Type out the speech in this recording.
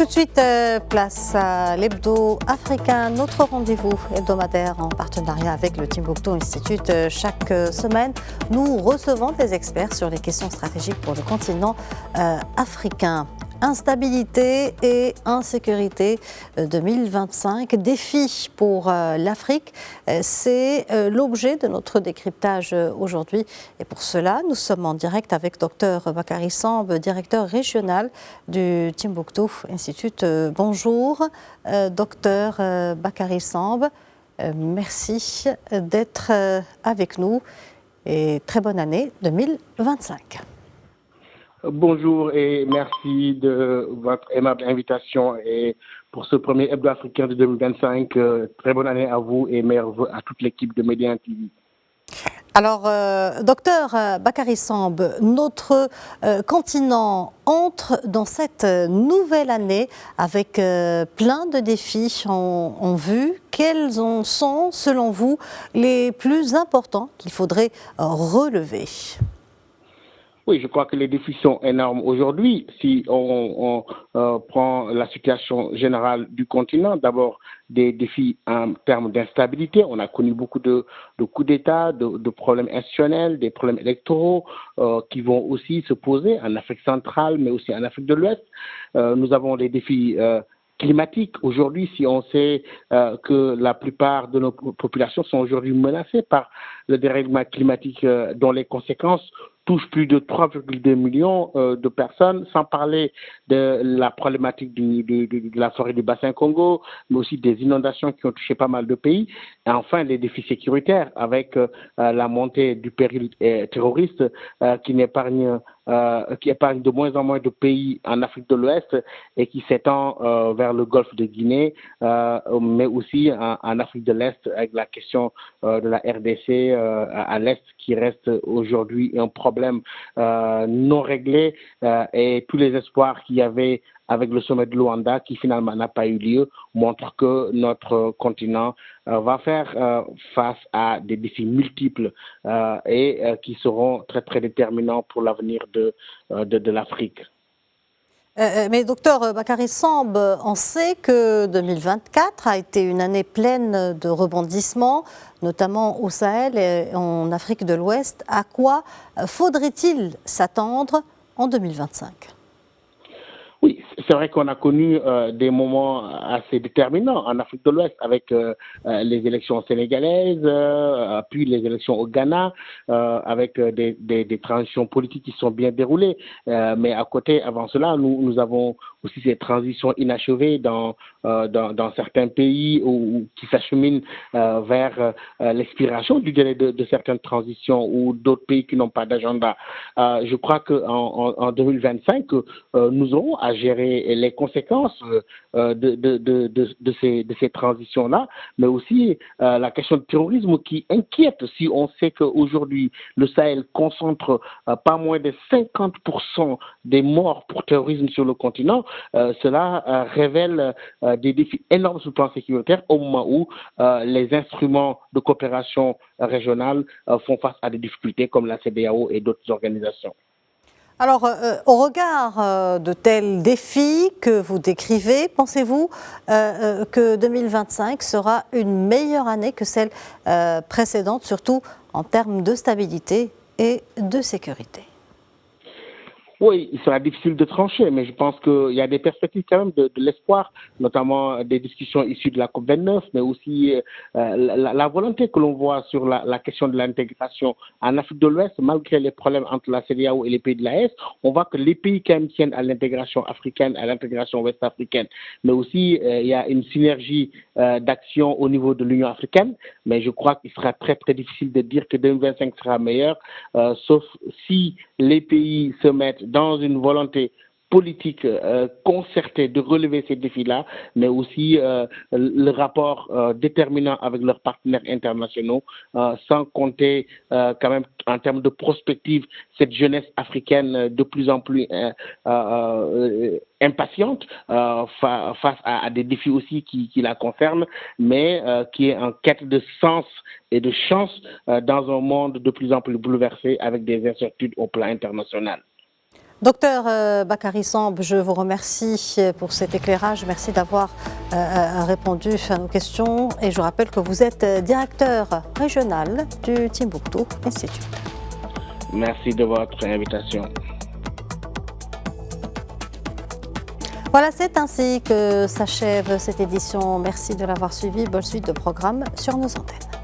Tout de suite, place à l'hebdo africain, notre rendez-vous hebdomadaire en partenariat avec le Timbuktu Institute. Chaque semaine, nous recevons des experts sur les questions stratégiques pour le continent africain. Instabilité et insécurité 2025, défi pour l'Afrique, c'est l'objet de notre décryptage aujourd'hui. Et pour cela, nous sommes en direct avec Dr Bakary Samb, directeur régional du Timbuktu Institute. Bonjour, Dr Bakary Samb. Merci d'être avec nous et très bonne année 2025. Bonjour et merci de votre aimable invitation et pour ce premier hebdo africain de 2025. Très bonne année à vous et meilleurs vœux à toute l'équipe de Média TV. Alors, docteur Bakary Samb, notre continent entre dans cette nouvelle année avec plein de défis en vue. Quels sont, selon vous, les plus importants qu'il faudrait relever ? Oui, je crois que les défis sont énormes aujourd'hui. Si on prend la situation générale du continent, d'abord des défis en termes d'instabilité. On a connu beaucoup de coups d'État, de problèmes institutionnels, des problèmes électoraux qui vont aussi se poser en Afrique centrale, mais aussi en Afrique de l'Ouest. Nous avons des défis climatique. Aujourd'hui, si on sait que la plupart de nos populations sont aujourd'hui menacées par le dérèglement climatique dont les conséquences touchent plus de 3,2 millions de personnes, sans parler de la problématique de la forêt du bassin Congo, mais aussi des inondations qui ont touché pas mal de pays. Et enfin, les défis sécuritaires avec la montée du péril terroriste qui épargne de moins en moins de pays en Afrique de l'Ouest et qui s'étend vers le golfe de Guinée, mais aussi en Afrique de l'Est avec la question de la RDC à l'Est qui reste aujourd'hui un problème non réglé et tous les espoirs qu'il y avait avec le sommet de Luanda qui finalement n'a pas eu lieu montrent que notre continent va faire face à des défis multiples et qui seront très très déterminants pour l'avenir de l'Afrique. Mais docteur Bakary Samb, on sait que 2024 a été une année pleine de rebondissements, notamment au Sahel et en Afrique de l'Ouest. À quoi faudrait-il s'attendre en 2025 ? Oui, c'est vrai qu'on a connu des moments assez déterminants en Afrique de l'Ouest avec les élections sénégalaises, puis les élections au Ghana, avec des transitions politiques qui sont bien déroulées. Mais à côté, avant cela, nous avons aussi ces transitions inachevées dans certains pays qui s'acheminent vers l'expiration du délai de certaines transitions ou d'autres pays qui n'ont pas d'agenda. Je crois qu'en 2025, nous aurons à gérer les conséquences de ces transitions-là, mais aussi la question du terrorisme qui inquiète si on sait qu'aujourd'hui, le Sahel concentre pas moins de 50% des morts pour terrorisme sur le continent. Cela révèle des défis énormes sur le plan sécuritaire au moment où les instruments de coopération régionale font face à des difficultés comme la CEDEAO et d'autres organisations. Alors, au regard de tels défis que vous décrivez, pensez-vous que 2025 sera une meilleure année que celle précédente, surtout en termes de stabilité et de sécurité ? Oui, il sera difficile de trancher, mais je pense qu'il y a des perspectives quand même de l'espoir, notamment des discussions issues de la COP29, mais aussi la volonté que l'on voit sur la question de l'intégration en Afrique de l'Ouest, malgré les problèmes entre la CEDEAO et les pays de l'AES, on voit que les pays quand même tiennent à l'intégration africaine, à l'intégration ouest-africaine, mais aussi il y a une synergie d'action au niveau de l'Union africaine, mais je crois qu'il sera très très difficile de dire que 2025 sera meilleur, sauf si les pays se mettent dans une volonté politique concertée de relever ces défis-là, mais aussi le rapport déterminant avec leurs partenaires internationaux, sans compter quand même en termes de prospective cette jeunesse africaine de plus en plus impatiente face à des défis aussi qui la concernent, mais qui est en quête de sens et de chance dans un monde de plus en plus bouleversé avec des incertitudes au plan international. Docteur Bakary Samb, je vous remercie pour cet éclairage. Merci d'avoir répondu à nos questions. Et je rappelle que vous êtes directeur régional du Timbuktu Institute. Merci de votre invitation. Voilà, c'est ainsi que s'achève cette édition. Merci de l'avoir suivi. Bonne suite de programmes sur nos antennes.